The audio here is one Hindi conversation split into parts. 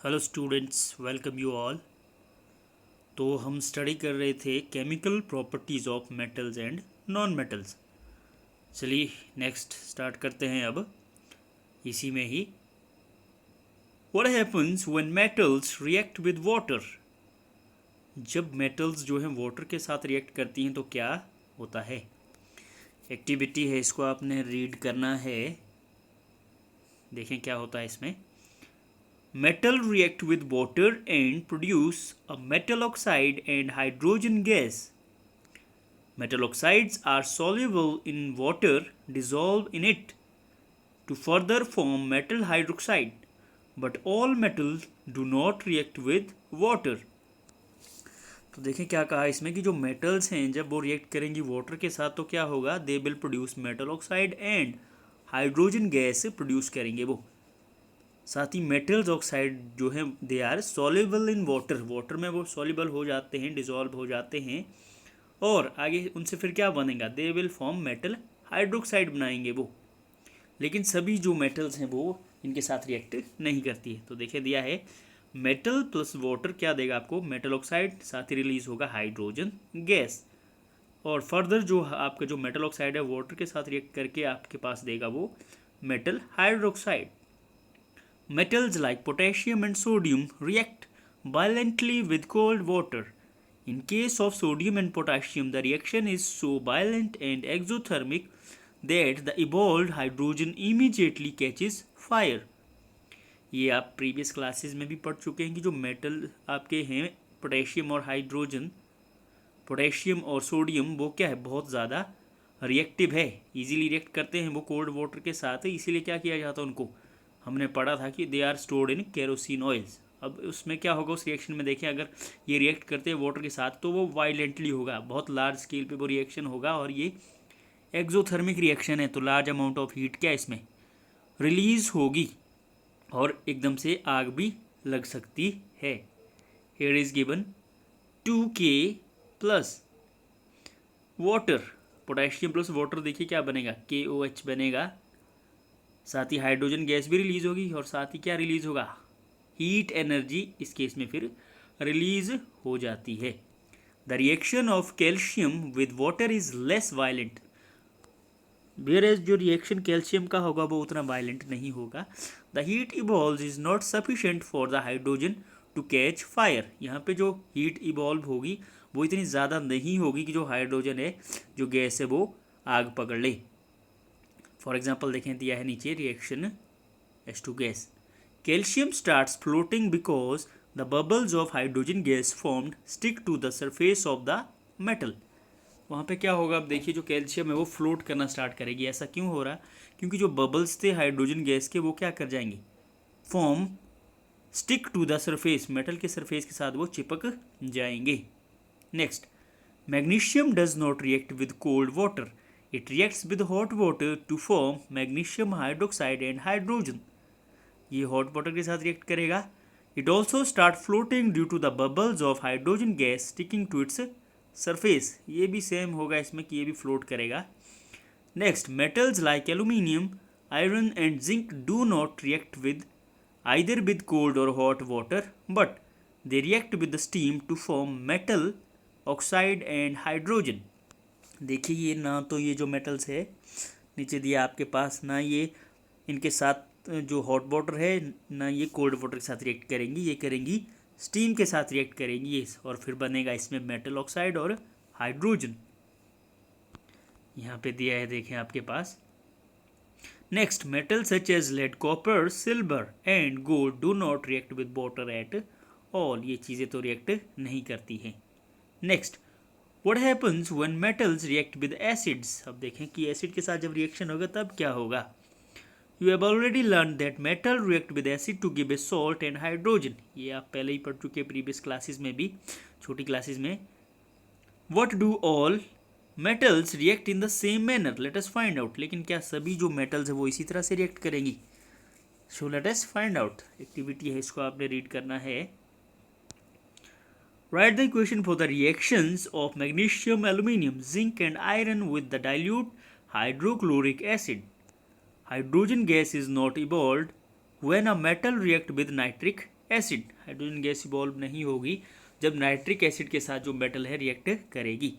Hello students, welcome you all. तो हम स्टडी कर रहे थे chemical properties of metals and non metals. चलिए नेक्स्ट स्टार्ट करते हैं अब इसी में ही। What happens when metals react with water? जब मेटल्स जो हैं वाटर के साथ रिएक्ट करती हैं तो क्या होता है? एक्टिविटी है, इसको आपने रीड करना है। देखें क्या होता है इसमें। Metal react with water and produce a metal oxide and hydrogen gas. Metal oxides are soluble in water, dissolve in it to further form metal hydroxide. But all metals do not react with water. तो देखें क्या कहा इसमें कि जो मेटल्स हैं जब वो रिएक्ट करेंगी वाटर के साथ तो क्या होगा, they will produce metal oxide and hydrogen gas produce करेंगे वो। साथ ही मेटल्स ऑक्साइड जो है they are soluble in water, water में वो सॉल्युबल हो जाते हैं, डिजॉल्व हो जाते हैं। और आगे उनसे फिर क्या बनेगा, they will form metal hydroxide बनाएंगे वो। लेकिन सभी जो मेटल्स हैं वो इनके साथ रिएक्ट नहीं करती है। तो देखिए दिया है मेटल प्लस वाटर क्या देगा आपको, मेटल ऑक्साइड, साथ ही रिलीज होगा हाइड्रोजन गैस। और फर्दर जो आपका जो मेटल ऑक्साइड है वाटर के साथ रिएक्ट करके आपके पास देगा वो metal hydroxide. Metals like potassium and sodium react violently with cold water. In case of sodium and potassium, the reaction is so violent and exothermic that the evolved hydrogen immediately catches fire. ये आप प्रीवियस क्लासेस में भी पढ़ चुके हैं कि जो मेटल आपके हैं पोटेशियम और हाइड्रोजन, पोटेशियम और सोडियम, वो क्या है, बहुत ज़्यादा रिएक्टिव है, इजीली रिएक्ट करते हैं वो कोल्ड वाटर के साथ। इसीलिए क्या किया जाता है उनको, हमने पढ़ा था कि they are stored in kerosene oils. अब उसमें क्या होगा उस रिएक्शन में, देखिए अगर ये रिएक्ट करते हैं वाटर के साथ तो वो वायलेंटली होगा, बहुत लार्ज स्केल पे वो रिएक्शन होगा। और ये एक्जोथर्मिक रिएक्शन है तो लार्ज अमाउंट ऑफ हीट क्या इसमें रिलीज होगी और एकदम से आग भी लग सकती है। Here is given 2K plus water, potassium plus water, देखिए क्या बनेगा, KOH बनेगा। साथ ही हाइड्रोजन गैस भी रिलीज होगी और साथ ही क्या रिलीज होगा, हीट एनर्जी इस केस में फिर रिलीज हो जाती है। The reaction of calcium with water is less violent, whereas जो रिएक्शन कैल्शियम का होगा वो उतना वायलेंट नहीं होगा। The heat evolve is not sufficient for the hydrogen to catch fire, यहाँ पे जो हीट इवॉल्व होगी वो इतनी ज़्यादा नहीं होगी कि जो हाइड्रोजन है, जो गैस है, वो आग पकड़ ले। फॉर एग्जाम्पल देखें दिया है नीचे reaction H2 gas, calcium starts floating because the bubbles of hydrogen gas formed stick to the surface of the metal. वहाँ पे क्या होगा, अब देखिए जो कैल्शियम है वो फ्लोट करना स्टार्ट करेगी। ऐसा क्यों हो रहा, क्योंकि जो बबल्स थे हाइड्रोजन गैस के वो क्या कर जाएंगे, form stick to the surface, metal के सरफेस के साथ वो चिपक जाएंगे। Next, magnesium does not react with cold water, it reacts with hot water to form magnesium hydroxide and hydrogen. ये hot water के साथ रिएक्ट करेगा। It also start floating due to the bubbles of hydrogen gas sticking to its surface. ये भी सेम होगा इसमें कि ये भी फ्लोट करेगा। Next, metals like aluminium, iron and zinc do not react with either with cold or hot water, but they react with the steam to form metal oxide and hydrogen. देखिए ये ना तो ये जो मेटल्स है नीचे दिया आपके पास, ना ये इनके साथ जो हॉट वाटर है ना ये कोल्ड वाटर के साथ रिएक्ट करेंगी, ये करेंगी स्टीम के साथ रिएक्ट करेंगी ये, और फिर बनेगा इसमें मेटल ऑक्साइड और हाइड्रोजन। यहाँ पे दिया है देखें आपके पास। Next, metal such as lead, copper, silver and gold do not react with water at all, ये चीज़ें तो रिएक्ट नहीं करती हैं। Next, What happens when metals react with acids? अब देखें कि एसिड के साथ जब रिएक्शन होगा तब क्या होगा। You have already learned that metal react with acid to give a salt and hydrogen. ये आप पहले ही पढ़ चुके हैं प्रीवियस क्लासेस में भी, छोटी क्लासेस में। What do all metals react in the same manner? Let us find out. लेकिन क्या सभी जो मेटल्स है वो इसी तरह से रिएक्ट करेंगी? So let us find out. Activity है, इसको आपने रीड करना है। Write the equation for the reactions of magnesium, aluminium, zinc and iron with the dilute hydrochloric acid. Hydrogen gas is not evolved when a metal react with nitric acid, hydrogen gas evolve नहीं होगी जब नाइट्रिक एसिड के साथ जो मेटल है रिएक्ट करेगी।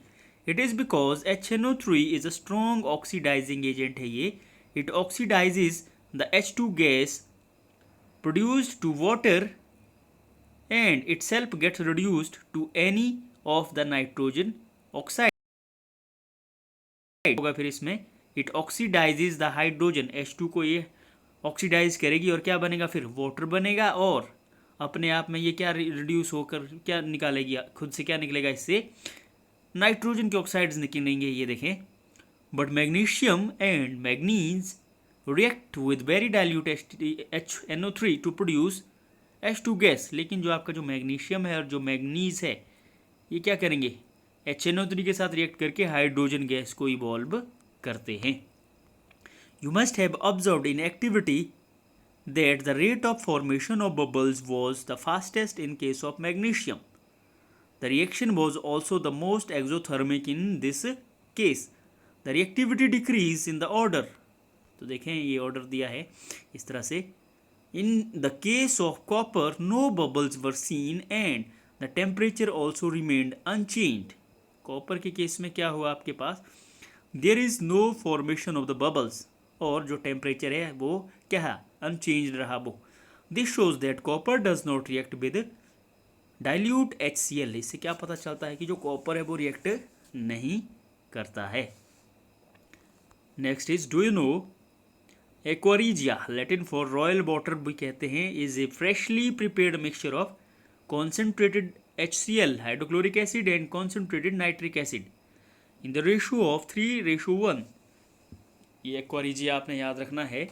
It is because HNO3 is a strong oxidising agent है ये। It oxidises the H2 gas produced to water and itself gets reduced to any of the nitrogen oxide होगा। फिर इसमें it oxidizes the hydrogen, H2 को ये ऑक्सीडाइज करेगी और क्या बनेगा, फिर वाटर बनेगा और अपने आप में ये क्या रिड्यूस होकर क्या निकालेगी, खुद से क्या निकलेगा, इससे नाइट्रोजन के ऑक्साइड्स निकलेंगे, ये देखें। But magnesium and manganese react with very dilute HNO3 to produce H2 gas. लेकिन जो आपका जो मैग्नीशियम है और जो मैग्नीज है ये क्या करेंगे, HNO3 के साथ रिएक्ट करके हाइड्रोजन गैस को इवॉल्व करते हैं। You must have observed in activity that the rate of formation of bubbles was the fastest in case of magnesium. The reaction was also the most exothermic in this case. The reactivity decrease in the order. तो देखें ये ऑर्डर दिया है इस तरह से। In the case of copper, no bubbles were seen and the temperature also remained unchanged. Copper के केस में क्या हुआ आपके पास, there is no formation of the bubbles, और जो टेम्परेचर है वो क्या है, अनचेंज रहा वो। This shows that copper does not react with dilute HCl। इससे क्या पता चलता है कि जो कॉपर है वो रिएक्ट नहीं करता है। Next is, do you know aqua regia, Latin for royal water भी कहते हैं, is a freshly prepared mixture of concentrated HCl hydrochloric acid and concentrated nitric acid in the ratio of 3:1। ये एक्वारिजिया आपने याद रखना है,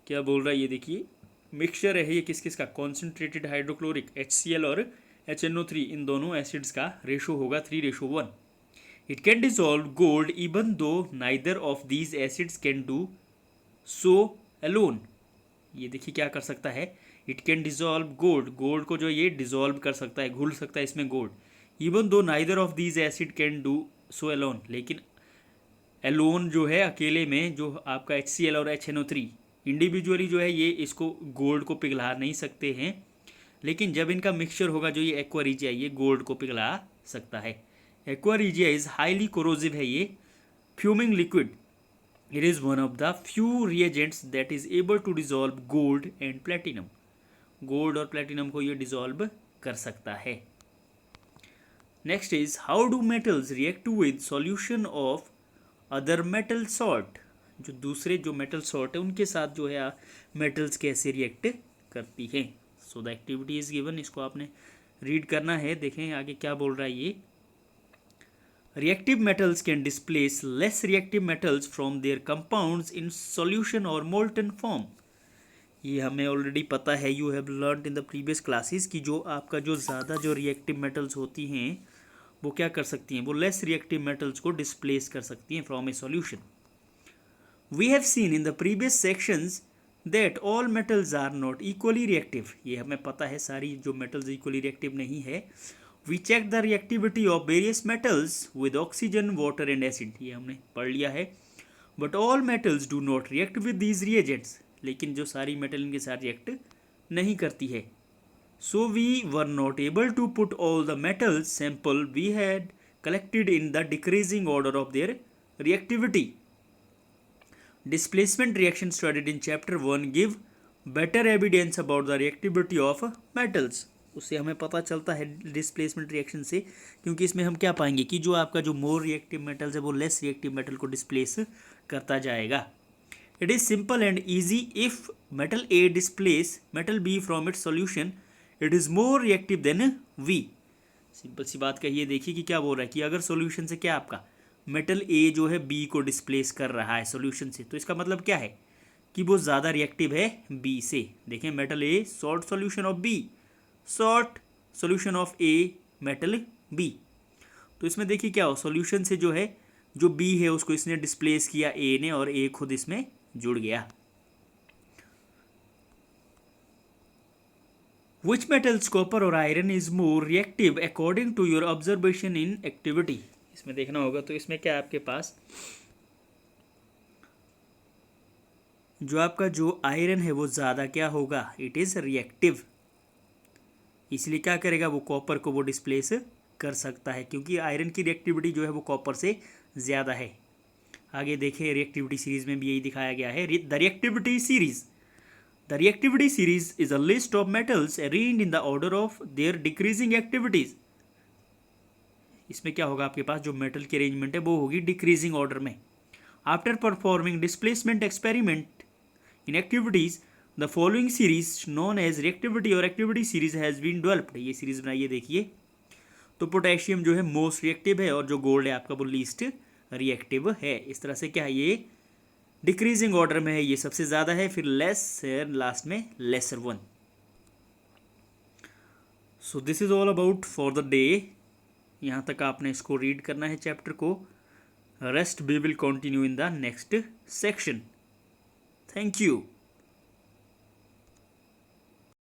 क्या बोल रहा है ये देखिए, मिक्सचर है ये किस किस का, कॉन्सेंट्रेटेड हाइड्रोक्लोरिक HCl और HNO3, इन दोनों एसिड्स का रेशो होगा 3:1। It can dissolve gold even though neither of these acids can do so alone. ये देखिए क्या कर सकता है, it can dissolve gold, gold को जो ये डिजॉल्व कर सकता है, घुल सकता है इसमें gold, even though neither of these acid can do so alone. लेकिन एलोन जो है अकेले में जो आपका HCl और HNO3 इंडिविजुअली जो है ये इसको गोल्ड को पिघला नहीं सकते हैं, लेकिन जब इनका मिक्सचर होगा जो ये एक्वारिजिया, ये गोल्ड को पिघला सकता है। एक्वारिजिया इज हाईली कोरोसिव है ये, fuming liquid. It is one of the few reagents that is able to dissolve gold and platinum. Gold और प्लेटिनम को ये डिजॉल्व कर सकता है। Next is, how do metals react with solution of other metal salt. जो दूसरे जो मेटल सॉल्ट है उनके साथ जो है मेटल्स कैसे रिएक्ट करती हैं। So the activity is given, इसको आपने रीड करना है। देखें आगे क्या बोल रहा है ये, reactive metals can displace less reactive metals from there compounds in solution और मोल्टन फॉर्म। ये हमें ऑलरेडी पता है, you have learned in the previous classes कि जो आपका जो ज़्यादा जो रिएक्टिव मेटल्स होती हैं वो क्या कर सकती हैं, वो लेस रिएक्टिव मेटल्स को डिस्प्लेस कर सकती हैं from a solution. We have seen in the previous sections that all metals are not equally reactive. ये हमें पता है सारी जो मेटल्स इक्वली रिएक्टिव नहीं है। We check the reactivity of various metals with oxygen, water and acid, ये हमने पढ़ लिया है। But all metals do not react with these reagents, लेकिन जो सारी मेटल इनके साथ रिएक्ट नहीं करती है। So we were not able to put all the metals sample we had collected in the decreasing order of their reactivity. Displacement reaction studied in chapter 1 give better evidence about the reactivity of metals. उससे हमें पता चलता है डिस्प्लेसमेंट रिएक्शन से, क्योंकि इसमें हम क्या पाएंगे कि जो आपका जो मोर रिएक्टिव मेटल्स है वो लेस रिएक्टिव मेटल को डिस्प्लेस करता जाएगा। It is simple and easy if metal A displace metal B from its solution, it is more reactive than V। Simple सी बात कहिए, देखिए कि क्या बोल रहा है कि अगर सॉल्यूशन से क्या आपका मेटल A जो है B को डिस्प्लेस कर रहा है सॉल्यूशन से, तो इसका मतलब क्या है कि वो ज़्यादा रिएक्टिव है B से। देखें metal A salt solution of B, salt solution of A metal B। तो इसमें देखिए क्या हो, सॉल्यूशन से जो है जो B है उसको इसने डिस्प्लेस किया A ने, और A खुद इसमें जुड़ गया। Which metals, copper और iron is more reactive according to your observation in activity? इसमें देखना होगा। तो इसमें क्या आपके पास जो आपका जो आयरन है वो ज़्यादा क्या होगा, इट इज़ रिएक्टिव। इसलिए क्या करेगा, वो कॉपर को वो डिस्प्लेस कर सकता है, क्योंकि आयरन की रिएक्टिविटी जो है वो कॉपर से ज़्यादा है। आगे देखें, रिएक्टिविटी सीरीज में भी यही दिखाया गया है। The reactivity series, the reactivity series is a list of metals arranged in the order of their decreasing activities. इसमें क्या होगा, आपके पास जो मेटल की अरेंजमेंट है वो होगी डिक्रीजिंग ऑर्डर में। After performing displacement experiment in activities, the following series known as reactivity और activity series has been developed. ये सीरीज बनाइए, देखिए। तो पोटेशियम जो है मोस्ट रिएक्टिव है और जो गोल्ड है आपका वो लीस्ट रिएक्टिव है। इस तरह से क्या है, ये डिक्रीजिंग ऑर्डर में है, ये सबसे ज़्यादा है, फिर लेस है, लास्ट में lesser one. So this is all about for the day. यहाँ तक आपने इसको रीड करना है चैप्टर को। Rest we will continue in the next section. Thank you.